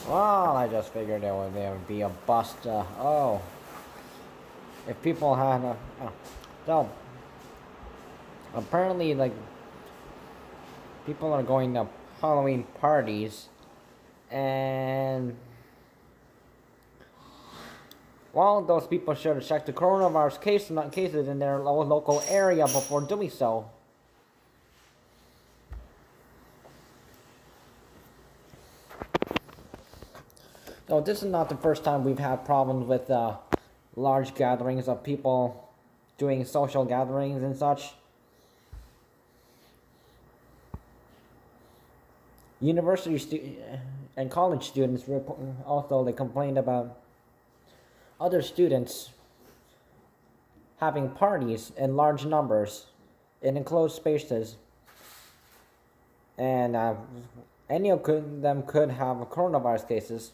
Well, I just figured there would be a bust. Oh, if people had so apparently, like, people are going to Halloween parties, and well, those people should have checked the coronavirus cases in their local area before doing so. So this is not the first time we've had problems with large gatherings of people doing social gatherings and such. University and college students also they complained about other students having parties in large numbers in enclosed spaces, and any of them could have coronavirus cases.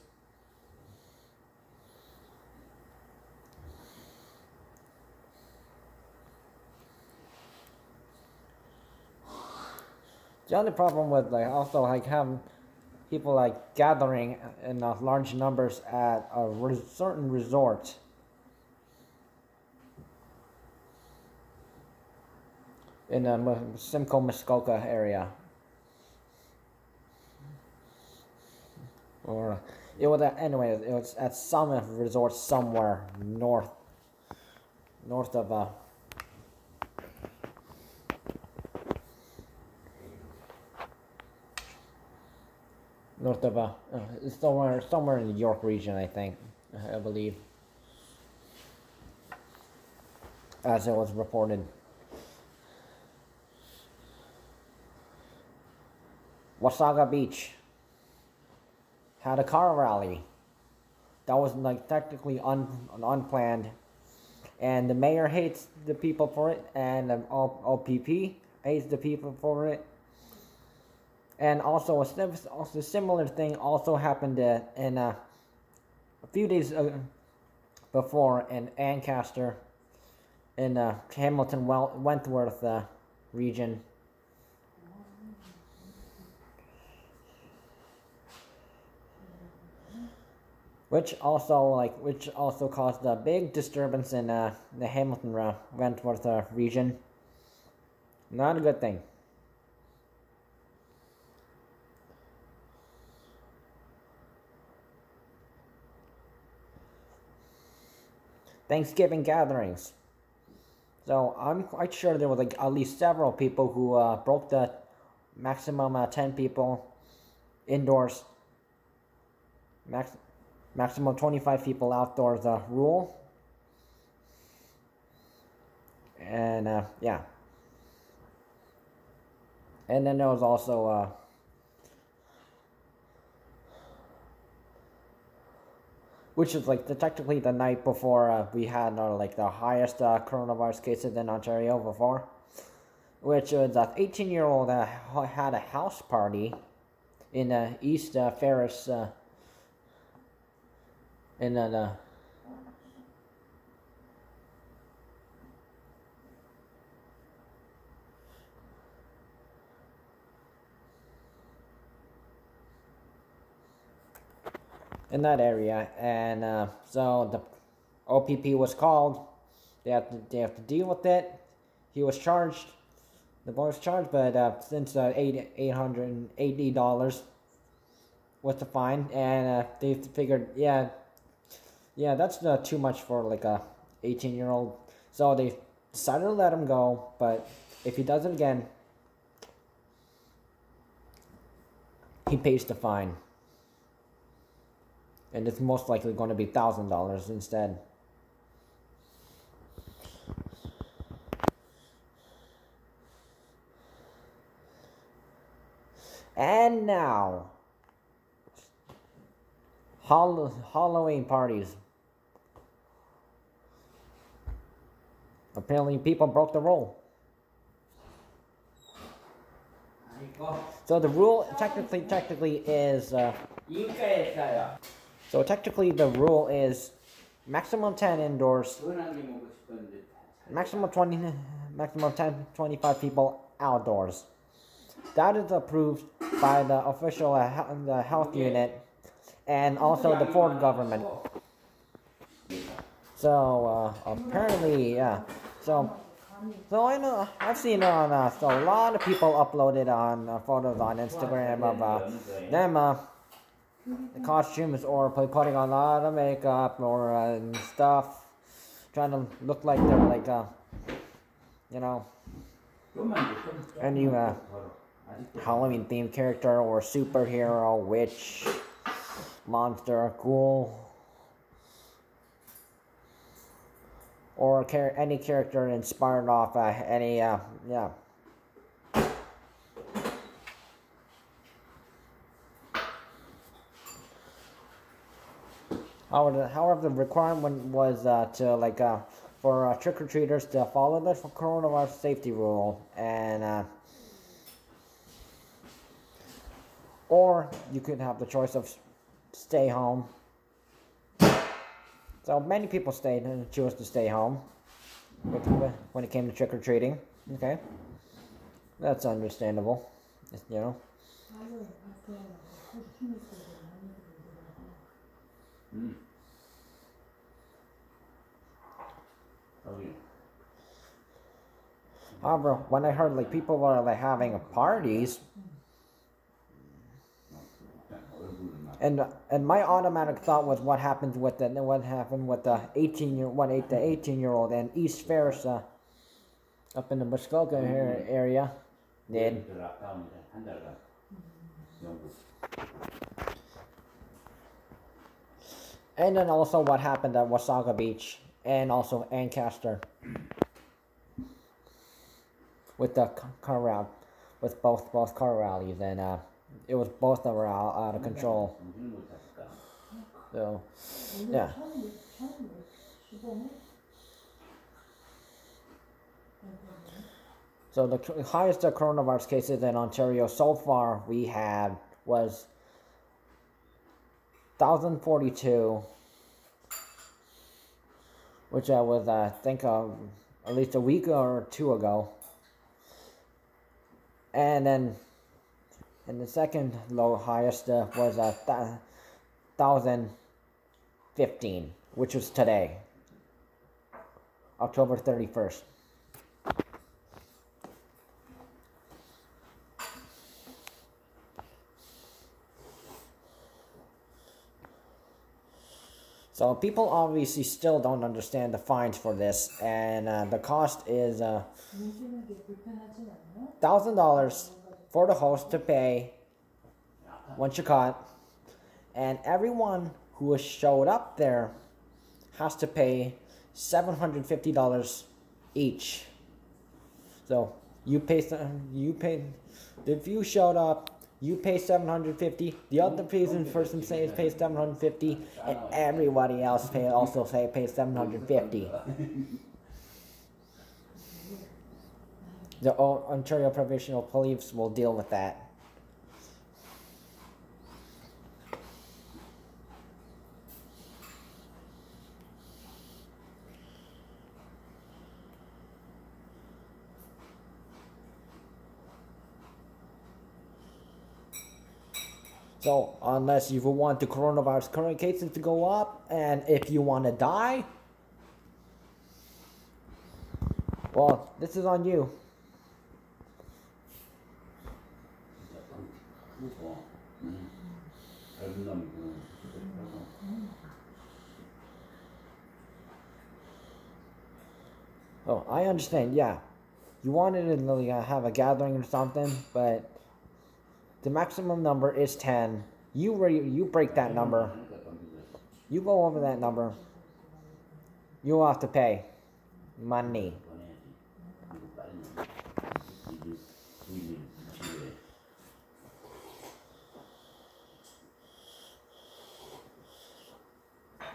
The other problem with having people gathering in large numbers at a certain resort in the Simcoe Muskoka area, or it was at some resort somewhere north of somewhere in the York region, I think, I believe, as it was reported. Wasaga Beach had a car rally that was technically unplanned, and the mayor hates the people for it, and the OPP hates the people for it. And also a similar thing also happened in a few days before in Ancaster, in Hamilton Wentworth region. Which also caused a big disturbance in the Hamilton Wentworth region. Not a good thing. Thanksgiving gatherings. So I'm quite sure there was at least several people who broke the maximum 10 people indoors, maximum 25 people outdoors rule. And yeah. And then there was also which is technically the night before we had the highest coronavirus cases in Ontario before, which was an 18-year-old had a house party in East Ferris in that area, and so the OPP was called. They have to deal with it. He was charged. The boy was charged, but since $880 was the fine, and they figured, yeah, that's too much for a 18-year-old. So they decided to let him go, but if he does it again, he pays the fine. And it's most likely going to be $1,000 instead. And now, Halloween parties. Apparently, people broke the rule. So the rule technically is. So technically the rule is maximum 10 indoors, maximum 10, 25 people outdoors. That is approved by the official the health unit, and also the Ford government. So apparently, yeah. So I know I've seen on so a lot of people uploaded on photos on Instagram of them the costumes or putting on a lot of makeup or stuff, trying to look like they're like you know, any Halloween themed character or superhero, witch, monster, ghoul, or any character inspired off any yeah. However, the requirement was to like for trick-or-treaters to follow the coronavirus safety rule, and or you could have the choice of stay home. So many people chose to stay home when it came to trick-or-treating. Okay, that's understandable, you know. However, when I heard like people were like having parties, and my automatic thought was what happened with the 18-year-old in East Ferris up in the Muskoka area did. And then also what happened at Wasaga Beach and also Ancaster with the car rally, with both car rallies, and it was both of them out of control. So yeah. So the highest coronavirus cases in Ontario so far we had was 1,042, which was I think at least a week or two ago, and then the second highest was 1,015, which was today, October 31st. So people obviously still don't understand the fines for this, and the cost is $1,000 for the host to pay once you're caught, and everyone who has showed up there has to pay $750 each. So you pay if you showed up. You pay $750. The other person pays $750, and everybody else pays $750. The Ontario Provincial Police will deal with that. So, unless you want the coronavirus current cases to go up, and if you want to die, well, this is on you. Oh, I understand, yeah. You wanted to have a gathering or something, but the maximum number is 10. You break that number. You go over that number. You'll have to pay money.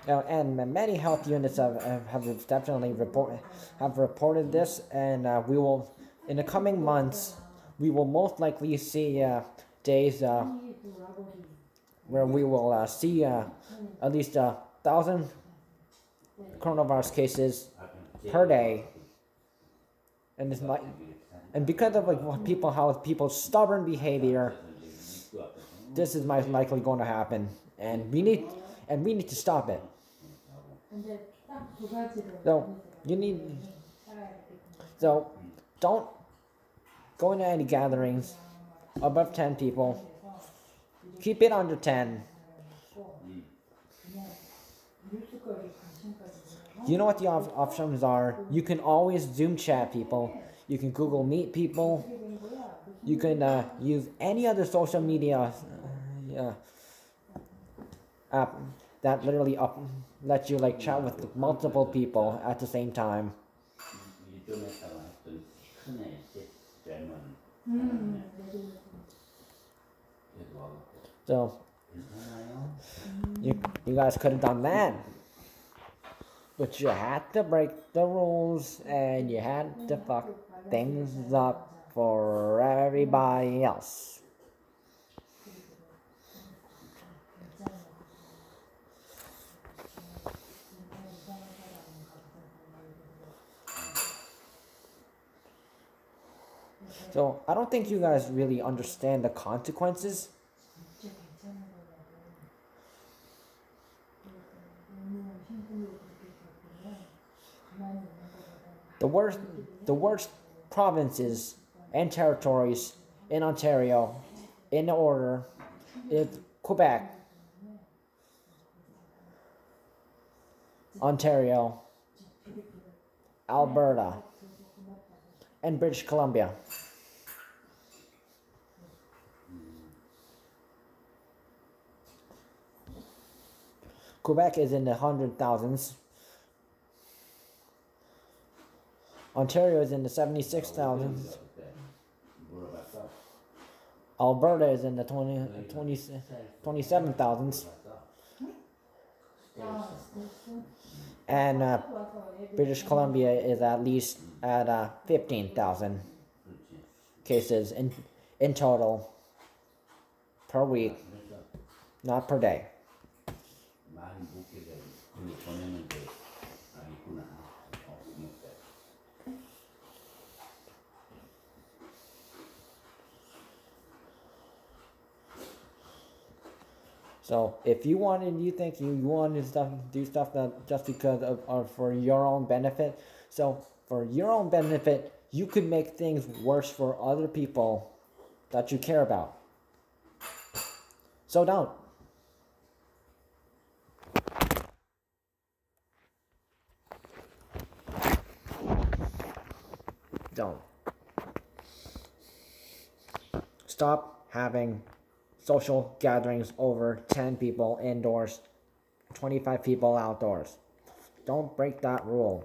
And many health units have definitely reported this, and we will, in the coming months, we will most likely see days where we will see at least 1,000 coronavirus cases per day, and because of how people's stubborn behavior, this is most likely going to happen, and we need to stop it. So you need so don't go into any gatherings above 10 people. Keep it under 10. You know what the options are? You can always Zoom chat people. You can Google Meet people. You can use any other social media app that literally lets you like chat with multiple people at the same time. So you guys could have done that, but you had to break the rules and you had to fuck things up for everybody else. So I don't think you guys really understand the consequences. The worst provinces and territories in Ontario, in order, is Quebec, Ontario, Alberta, and British Columbia. Quebec is in the 100,000s. Ontario is in the 76,000s. Alberta is in the 27,000s. And British Columbia is at least at 15,000 cases in total per week, not per day. So if you think you wanted to do stuff that just because of for your own benefit, so for your own benefit, you could make things worse for other people that you care about. So don't. Don't. Stop having social gatherings over 10 people indoors, 25 people outdoors. Don't break that rule.